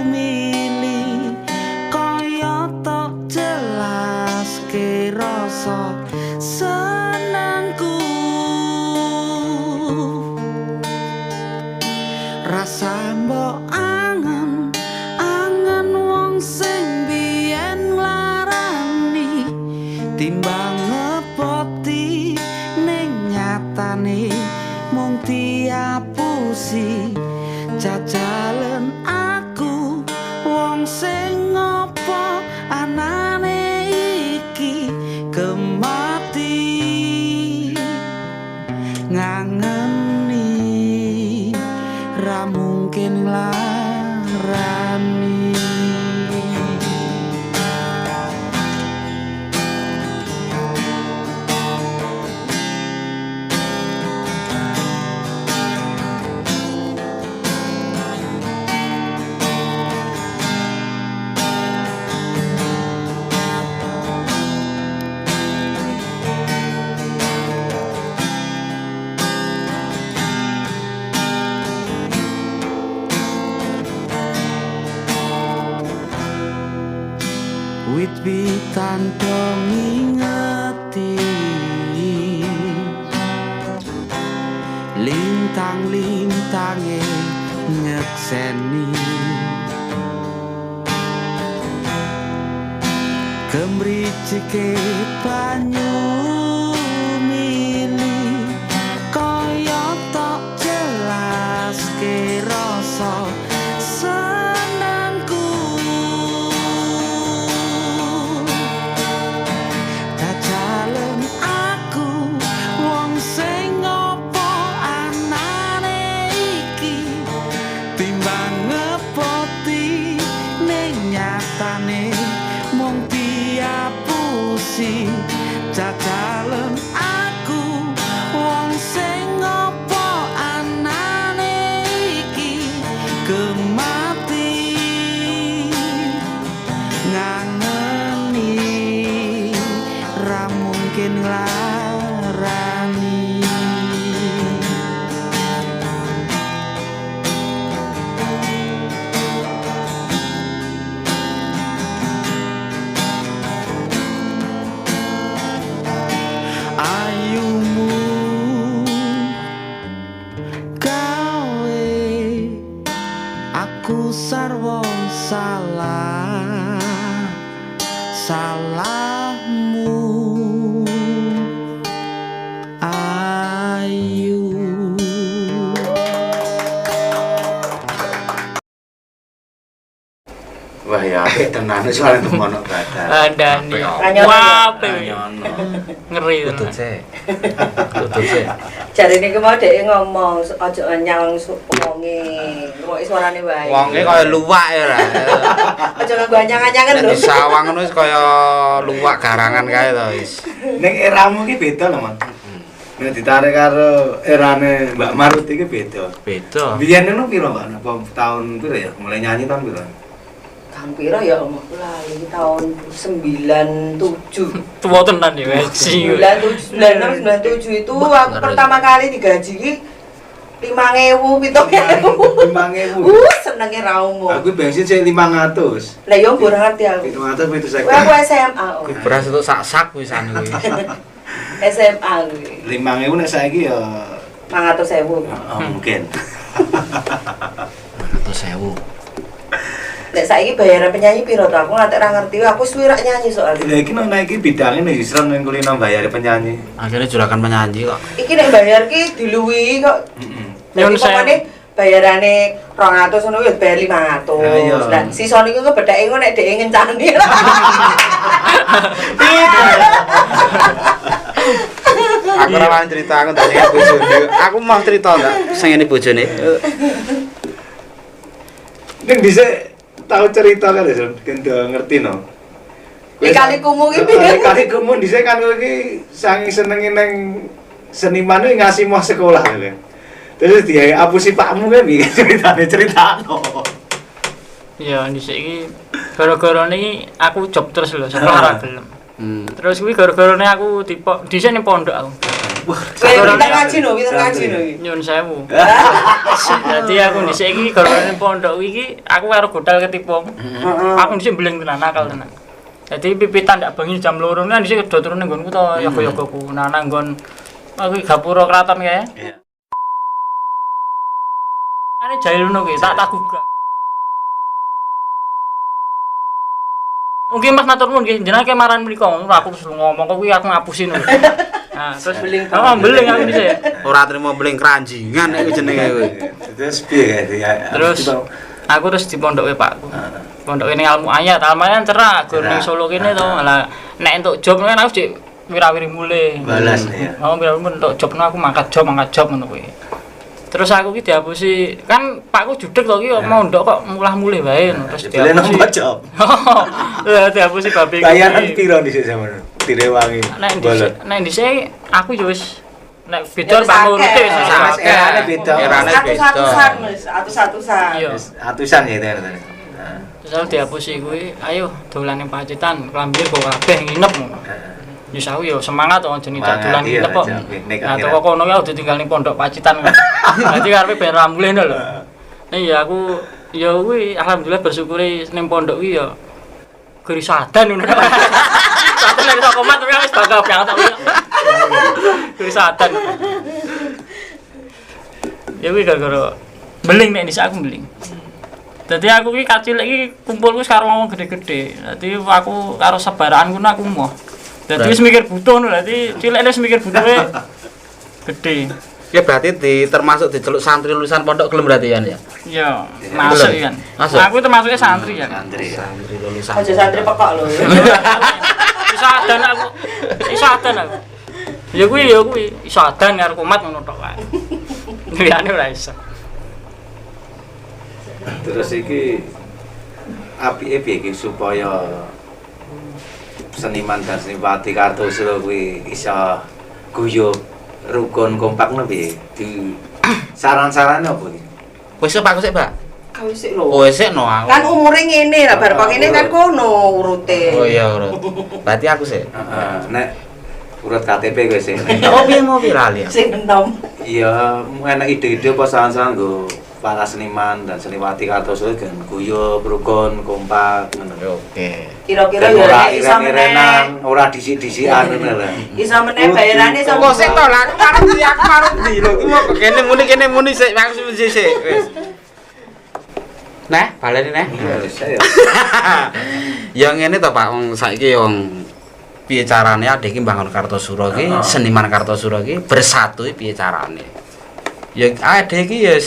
mili kaya tok jelas ke timbang ngepoti ning nyatane mung diapusi jajalen aku wong sing ngopo anane iki kemati ngangeni ra mungkin nglarani witan dong ngingeti lintang-lintange nyekseni kemricike banyu mili kaya tok jelas ke rasa senangku jajalen aku wong sing ngopo anane iki timbang ngepoti ning nyatane mung diapusi jajalen aku wong sing ngopo anane iki kemati ngangeni ra mungkin nglarani ayumu gawe aku sarwa salah salahmu ayu Wah ya apik tenan soal temono badan. Andani. Ranyono. Wah, Ranyono. ngeri Tutut tenan. sih. Jarine ki mau dhek ngomong aja nyawang wonge. Ngrungoki suarane wae. Wonge kaya luwak ya ra. Aja nganggo anyang-anyangan Nek lho. di sawang ngono wis kaya luwak garangan kae to wis. Ning eramu ki beda lho, Mas. Nek ditarik karo erane Mbak Marut iki beda. Beda. Biyen ngono piro, Mbak? Apa tahun piro ya? Mulai nyanyi tahun piro? Tahun piro ya omongku lali tahun 97. Tua tenan ya, Weci. 96 97 itu aku pertama kali digaji ki 5.000 7.000. 5.000. Senenge ra umum. Aku bensin sik 500. Lah yo mbok ngerti aku. 500 itu saya. Kowe aku SMA. Oh. Beras untuk sak-sak wisane kuwi. SMA kuwi. 5.000 nek saiki ya 500.000. mungkin. 100.000. Nek saiki bayaran penyanyi piro to? Aku ngantek ra ngerti. Aku suwi rak nyanyi soalnya. Lah iki nang iki bidangnya nih Islam yang kulino bayar penyanyi. Akhirnya juragan penyanyi kok. Iki nek bayar ki diluwi kok. Nyun Jadi saya- pokoknya bayarane 200 ngono ya bayar 500. Iya. Lah sisane iku kebedake ngono nek dhek ngencani. Aku ora wani cerita aku tadi bojone. Aku mau cerita ndak sing ngene bojone. Ning dhisik tau cerita kan ya, kendo ngerti no. Lika-likumu ki piye? Lika-likumu dhisik kan kowe iki saking senenge nang seniman iki ngasih mau sekolah ya. Terus dia apusi pakmu kan piye ceritane critakno. Ya, dhisik iki gara-gara niki aku job terus lho, sekolah ra gelem. Terus kuwi gara-garane aku dhisik ning pondok aku. Kowe pinter ngaji no, pinter ngaji no iki. Nyun sewu. Dadi aku dhisik iki gara-gara ning pondok iki aku karo godal ketipu. Aku dhisik beleng tenan nakal tenan. Dadi pipitan ndak bengi jam 2 kan dhisik do turun ning nggonku to yoga-yogaku. Nah nang nggon aku gapura kraton kae. Iya. Ane jahil ngono ki tak gugah. Mungkin Mas matur nuwun nggih, jenengan kemaran mriko, aku terus ngomong kok kuwi aku ngapusin lho. Nah, terus beling. Oh, beling aku dhisik. Ora trimo beling kranjingan iku jenenge kuwi. Terus piye ya? Terus aku terus di pondoke Pakku. Pondoke ning Almu Ayat, Almu Ayat cerah, gur ning Solo kene to. Lah nek entuk job kan aku cek wirawiri mulih. Balas ya. Mau wirawiri entuk job aku mangkat job ngono kuwi. Terus aku ki dihapusi, kan Pakku judeg to ki mondok kok mulih wae ngono. Terus Beli nomor job. Lah dihapusi babi. Bayaran piro dhisik sampean? Direwangi. Nek dhisik aku yo wis nek beda bangun iki wis Erane beda. Erane beda. Satu-satusan Mas, satu-satusan. Iya. Atusan ya ternyata. Terus aku dihapusi kuwi, ayo dolan ning Pacitan, klambi kok kabeh nginep ngono. Wis aku yo semangat to jenenge dolan nginep kok. Nah, toko kono ya udah tinggal ning pondok Pacitan. Dadi karepe ben ramuleh lho. Iya aku ya kuwi alhamdulillah bersyukuri ning pondok kuwi ya gerisadan ngono. Satu nek kok komat wis bangga banget aku. Gerisadan. Ya kuwi gara-gara beling nek dhisik aku beling. Dadi aku ki kacil iki kumpulku karo wong gede-gede. Dadi aku karo sebaranku aku moh. Dadi wis mikir butuh ngono, dadi cilik wis mikir butuhe gede. Ya berarti termasuk diceluk santri lulusan pondok gelem berarti ya. Iya, masuk kan. Masuk. Aku termasuknya santri ya. Santri. Santri lulusan. Aja santri pekok lho. Bisa adan aku. Bisa adan aku. Ya kuwi iso adan karo kumat ngono tok wae. Liyane ora iso. Terus iki apike piye iki supaya seniman dan seniwati Kartosuro kuwi iso guyub rukun kompak piye? Di saran-sarane apa iki? Wis Pak sik, Pak. Kau sik lho. Oh, sik no aku. Kan umure ngene lah, bar kok ngene kan kono urute. Oh iya, urut. Berarti aku sik. Heeh, nek urut KTP kowe sih. Oh, piye mau viral ya? Sing enom. Iya, enak ide-ide apa saran-saran nggo para seniman dan seniwati Kartosuro kan guyub rukun kompak ngono. Oke. Kira-kira Dan ya ora nek iso meneh. iren-irenan, ora disik-disikan ngono lho. Iso meneh bayarane iso. Kok sik to lah, aku marung ndi lho. Ki mau kene muni sik, aku sik wis. Nah, baleni neh. Ya ngene to Pak, wong saiki wong piye carane adek iki mbangun Kartosuro iki, seniman Kartosuro iki bersatu piye carane. Ya adek iki ya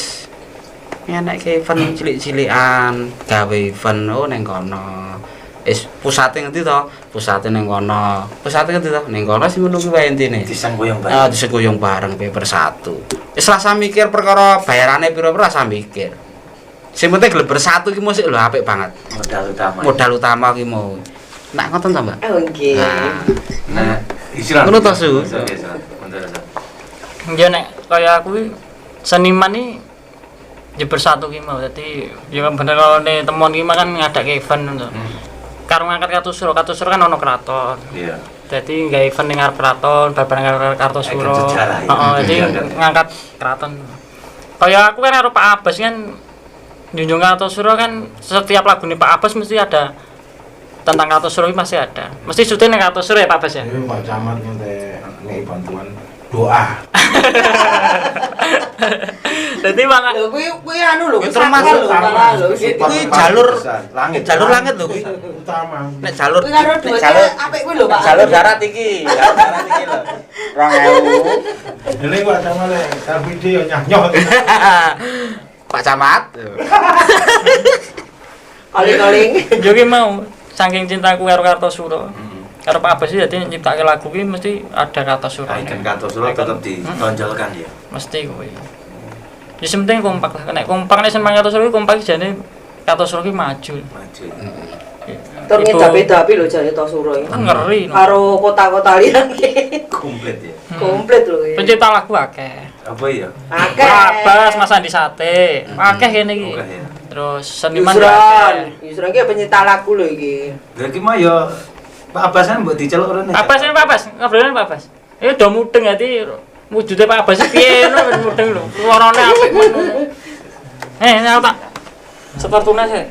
ngenekke event cilik-cilikan, gawe event ning kono. Wis pusate ngendi to? Pusate ning kono. Pusate ngendi to? Ning kono sing ngono kuwi wae intine. Disenggoyong bareng. Ah, disenggoyong bareng piye bersatu. Wis rasa mikir perkara bayarane piro-piro rasa mikir. Sing penting gelem bersatu iki mesti lho apik banget. Modal utama ki mau. Nak ngoten to, Mbak? Oh nggih. Nah, istirahat. Ngono to, Su? Ya nek kaya aku seniman iki ya bersatu ki mau. Dadi ya bener kalau temon ki kan ngadake event to. Karo ngangkat Kartosuro kan ono keraton. Iya. Dadi nggawe event ning arep keraton, babar Kartosuro. Heeh, dadi ngangkat keraton. Kaya aku kan karo Pak Abbas kan junjung Kartosuro kan setiap lagune Pak Abbas mesti ada tentang Kartosuro iki masih ada. Mesti syuting ning Kartosuro ya Pak Abbas ya. Ini Pak Camat ngei bantuan doa. Dadi mangga Lho kuwi anu lho, Termasuk malah lho. Kuwi jalur langit lho kuwi. Utama. Nek jalur Kuwi karo duwite apik kuwi lho Pak. jalur darat iki lho. 2000. Ini Pak Camat nek video nyah-nyoh. Pak Camat. Kaling-kaling. yo ki mau saking cintaku karo Kartosuro. Karo Pak Abbas dadi nyiptake lagu ki mesti ada Kartosuro. Ikon Kartosuro tetep ditonjolkan ya. Mesti kuwi. Ya sing penting kompak lah. Nek kompak nek seneng Kartosuro ki kompak jane Kartosuro ki maju. Maju. Tur ngedapi-dapi lho jane Tosuro iki. Ngeri. No. Karo kota-kota liyan ki. Komplit ya. Komplit lho iki. Pencipta lagu akeh. Apa ya? Akeh. Abbas, Mas Andi Sate. Akeh kene iki. Akeh ya. Terus seniman Yusron ki penyita lagu lho iki. Lha iki mah ya Pak Abbas kan mbok diceluk rene. Abbas ini Pak Abbas, ngobrolin Pak Abbas. Ini udah mudeng hati wujudnya Pak Abbas piye ngono mudeng lho. Luarane apik ngono. Ini aku tak sepertune sih.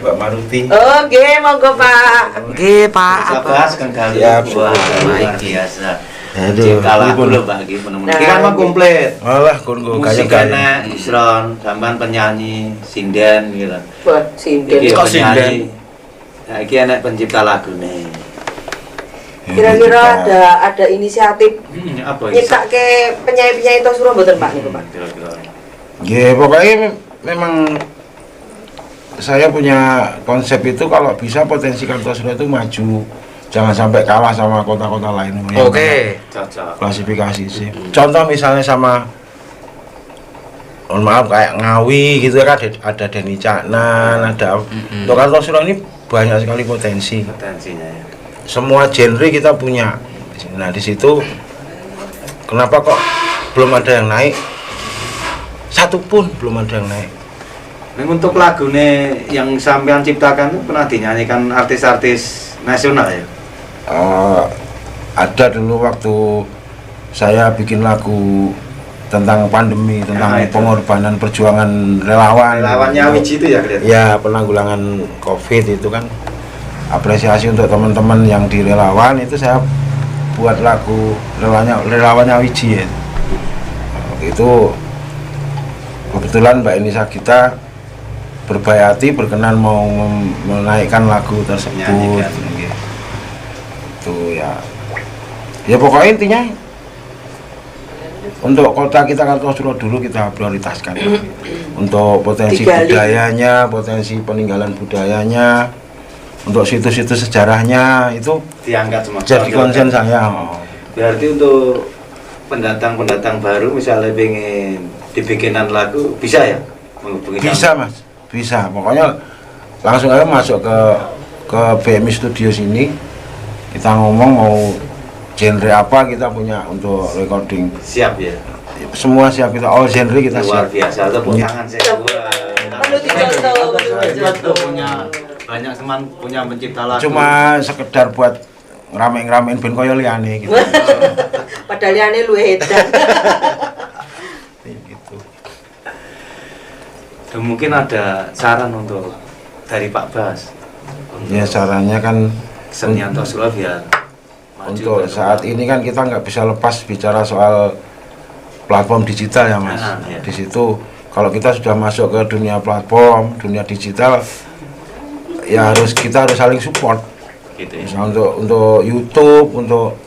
Mbak Maruti. Oh, nggih, monggo Pak. Nggih, Pak. Abbas kan kali Siap. luar biasa. Cipta lagu lho Mbak iki Nah, Iki kan mah komplit. Alah kon go Musik gaya-gaya. enak, Isron, sampean penyanyi, sinden gitu. Buat sinden. Iki Kok penyanyi. Nah, iki enak pencipta lagu nih. Kira-kira ada inisiatif Apa nyipta ke penyanyi-penyanyi Tosuro mboten Pak niku Pak? Kira-kira. Ya pokoknya memang saya punya konsep itu kalau bisa potensi Kartosuro itu maju, jangan sampai kalah sama kota-kota lain. Oke. Cocok. Klasifikasi sih. Contoh misalnya sama, mohon maaf kayak Ngawi gitu kan ada Denny Caknan, ada untuk Kartosuro ini banyak sekali potensi. Potensinya ya. Semua genre kita punya. Nah di situ kenapa kok belum ada yang naik? Satu pun belum ada yang naik. Nah, untuk lagune yang sampean ciptakan itu pernah dinyanyikan artis-artis nasional ya? Ada dulu waktu saya bikin lagu tentang pandemi, tentang itu. pengorbanan perjuangan relawan. Lawannya Wiji itu ya kelihatan? Ya, penanggulangan COVID itu kan apresiasi untuk teman-teman yang di relawan itu saya buat lagu relawannya Wiji ya. Itu kebetulan Mbak Enisa kita berbaik hati berkenan mau menaikkan lagu tersebut. Menyanyikan. Itu ya pokoknya intinya untuk kota kita Kartosuro dulu kita prioritaskan untuk potensi Digali. budayanya, potensi peninggalan budayanya, untuk situs-situs sejarahnya itu Diangkat semua. jadi konsen saya. Berarti untuk pendatang-pendatang baru misalnya pengen dibikinan lagu bisa ya? Menghubungi Bisa kamu? Mas, bisa. Pokoknya langsung aja masuk ke BMI Studio sini. Kita ngomong mau genre apa kita punya untuk recording. Siap ya? Semua siap kita, all genre kita Luar siap. biasa, tepuk Iya. tangan saya. Perlu dicontoh, perlu dicontoh. punya banyak teman punya pencipta lagu. Cuma sekedar buat ngeramein band koyo liyane gitu. Padahal liane luwih edan. Gitu. Dan mungkin ada saran untuk dari Pak Bas. Ya sarannya kan Kesenian Tosuro biar maju untuk berkembang. saat ini kan kita nggak bisa lepas bicara soal platform digital ya Mas. Iya. Di situ kalau kita sudah masuk ke dunia platform, dunia digital, ya kita harus saling support. gitu ya. Misalnya untuk YouTube, untuk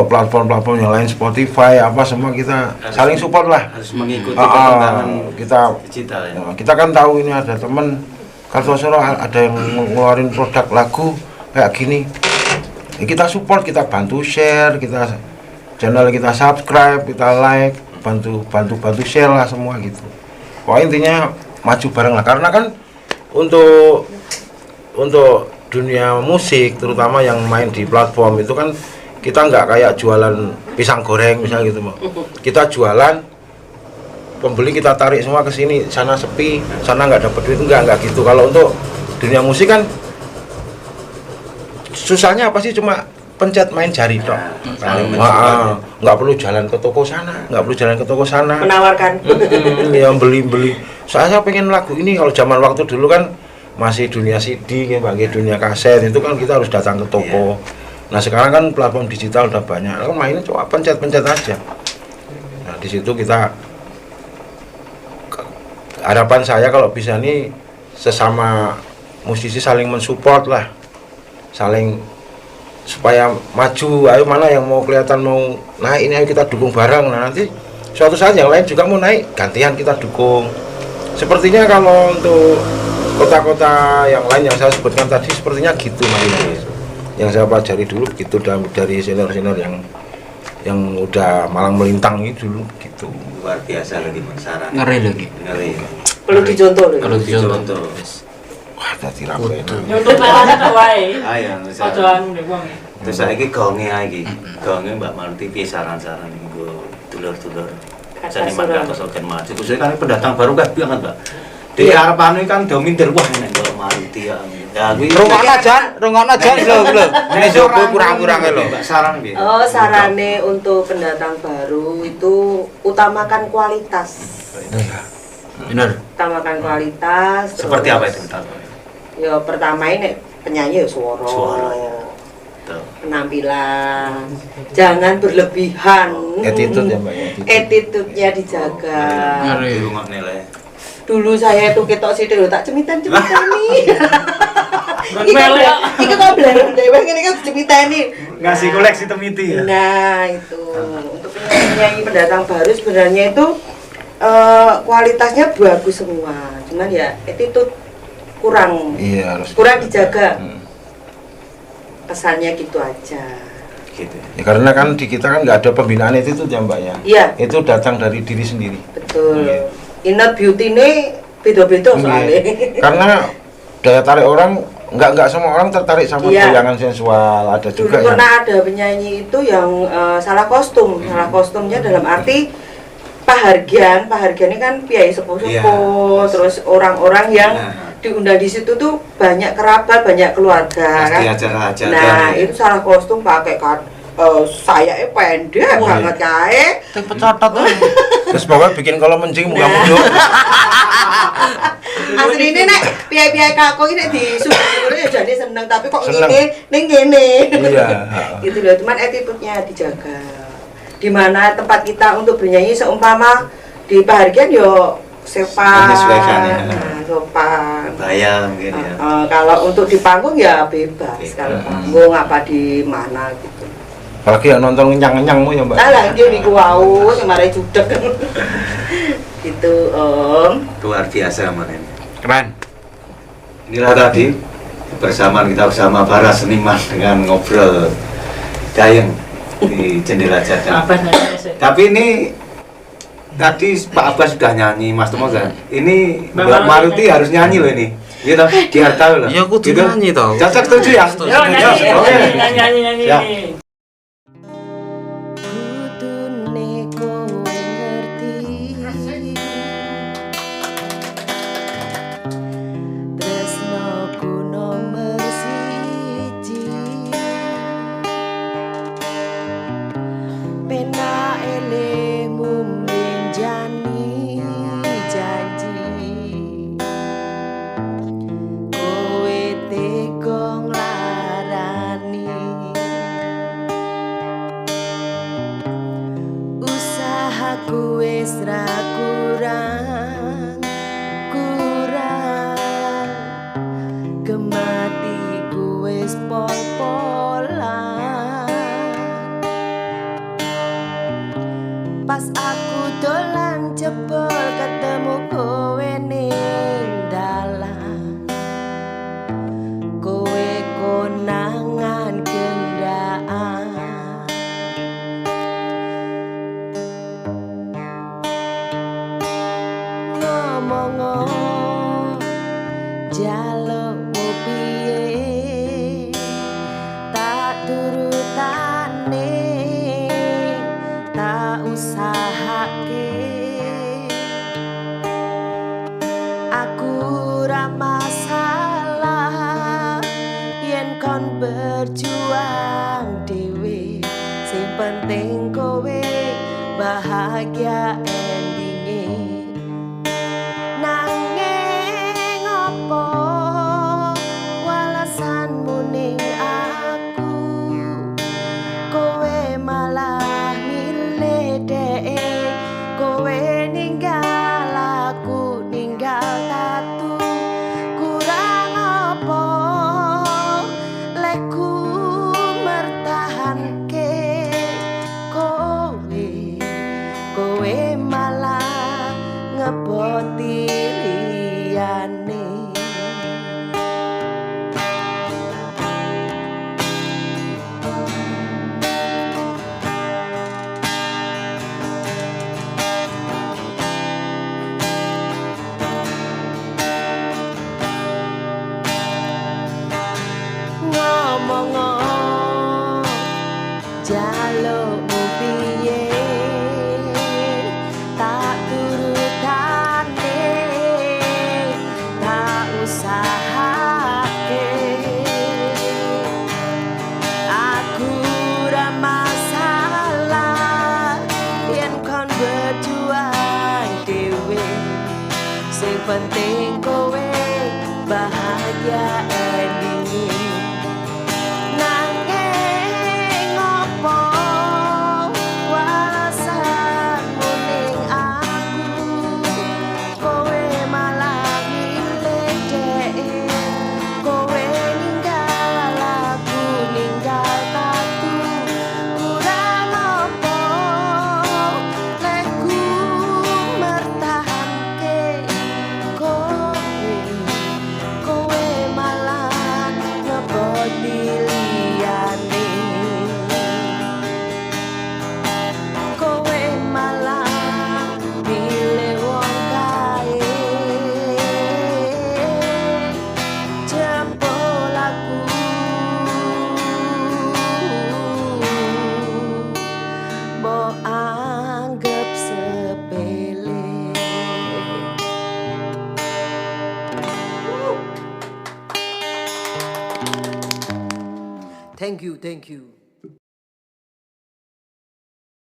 platform-platform yang lain, Spotify, apa semua kita saling support lah. Harus mengikuti perkembangan Kita digital ya. kita kan tahu ini ada teman Kartosuro ada yang ngeluarin produk lagu kayak gini. Ya, kita support, kita bantu share, kita channel kita subscribe, kita like, bantu share lah semua gitu. Pokoknya intinya maju bareng lah karena kan untuk dunia musik terutama yang main di platform itu kan kita nggak kayak jualan pisang goreng misalnya gitu Mbak. Kita jualan, pembeli kita tarik semua ke sini, sana sepi, sana nggak dapat duit, nggak gitu. Kalau untuk dunia musik kan susahnya apa sih, cuma pencet main jari dong. Nggak perlu jalan ke toko sana, Menawarkan. yang beli. Saya pengen lagu ini, kalau zaman waktu dulu kan masih dunia CD, bagi dunia kaset itu kan kita harus datang ke toko. Nah sekarang kan platform digital udah banyak, kan mainnya cuma pencet aja. Nah di situ kita harapan saya kalau bisa nih sesama musisi saling mensupport lah, saling supaya maju. Ayo mana yang mau kelihatan mau naik ini, ayo kita dukung bareng. Nah nanti suatu saat yang lain juga mau naik, gantian kita dukung. Sepertinya kalau untuk kota-kota yang lain yang saya sebutkan tadi sepertinya gitu mainnya. Yang saya pelajari dulu gitu dari senior-senior yang udah malang melintang itu dulu gitu. Luar biasa lagi Mas Sarah. Ngeri lagi. Ngeri. Perlu dicontoh loh. Kalau dicontoh. Contoh. Wah, dadi rapi. Nyontoh lawannya tak wae. Ayo, Aja anu nek wong. terus saiki gonge iki. Gonge Mbak Marti piye saran-saran iki dulur-dulur. Seniman Kartosuro kan maju. Khususnya kan pendatang baru kan banget, Mbak. Di harapannya kan dominir wah nek Mbak Marti ya. Ya kuwi Rungokno jan lho. Ini jogo kurang-kurang lho. Mbak saran piye? Oh, sarane untuk pendatang baru itu utamakan kualitas. Bener. Utamakan kualitas. Seperti terus- apa itu Mbak? Ya pertama ini penyanyi ya suara. Suara, ya. Betul. penampilan, jangan berlebihan. Attitude ya Mbak ya. Attitude-nya dijaga. Di rumah nilai. Dulu saya tuh ketok sithik lho tak cemitan-cemitani. Melek. Iki kok blareng dhewe ngene kan cemitani. Ngasih koleksi temiti ya. Nah, itu untuk penyanyi pendatang baru sebenarnya itu kualitasnya bagus semua. Cuman ya attitude kurang Iya harus. dijaga. Hmm. Kesannya gitu aja. Gitu. Ya, karena kan di kita kan nggak ada pembinaan itu ya Mbak ya. Iya, Itu datang dari diri sendiri. betul. Iya. Inner beauty ini beda-beda soalnya. Iya. Karena daya tarik orang nggak semua orang tertarik sama Iya. goyangan sensual. Ada Dulu juga yang pernah ada penyanyi itu yang salah kostum. Salah kostumnya dalam arti pahargyan ini kan piai sepuh-sepuh, terus orang-orang yang diundang di situ tuh banyak kerabat, banyak keluarga Pasti kan. acara-acara. Nah, itu salah kostum pakai saya pendek banget kae. Pecotot tuh. terus pokoknya bikin kalau mencing muka muncul. Asli ini nek piye-piye kakung ini disuruh ya jadi seneng tapi kok Seneng. ngene ning ngene. Iya. Gitu loh, cuman attitude-nya dijaga. Di mana tempat kita untuk bernyanyi seumpama di pahargyan yo sopan. Menyesuaikan ya. Nah, sopan. Bayang gitu ya. Kalau untuk di panggung ya bebas. Bebas. Kalau panggung apa di mana gitu. Apalagi yang nonton ngenyang-ngenyangmu ya Mbak. Alah dia niku wau kemarin judeg. Gitu, Om. Luar biasa mana ini. Keren. Inilah tadi kebersamaan kita bersama para seniman dengan ngobrol dayeng di jendela jadang. Apa namanya sih? Tapi ini tadi Pak Abbas sudah nyanyi, Mas Tomo kan? Ini Mbak Mbak Maruti Maruti harus nyanyi loh ini. Gitu, biar tahu loh. Ya, kudu Gitu. nyanyi toh. Cocok setuju ya? Setuju. Yo nyanyi, Oke. nyanyi. Ya. Kudune kowe ngerti tresnoku nomor siji pena elemu menjani janji kowe tega nglarani usahaku wis ra kurang gematiku wis pol-polan pas aku dolan jebol ketemu kowe ning dalan kowe konangan gendaan ngomong jalukmu piye tak turutane tak usahake aku ra masalah yen kon berjuang dhewe sing penting kowe bahagia endinge nanging opo walasanmu ning aku kowe malah milih dek kowe ninggal aku ninggal tatu kurang opo leku mertahanke kowe malah ngeboti liyane ngomong jalukmu piye tak turutane tak usahake aku ra masalah yen kon berjuang dhewe sing penting kowe bahagia endinge nanging Thank you.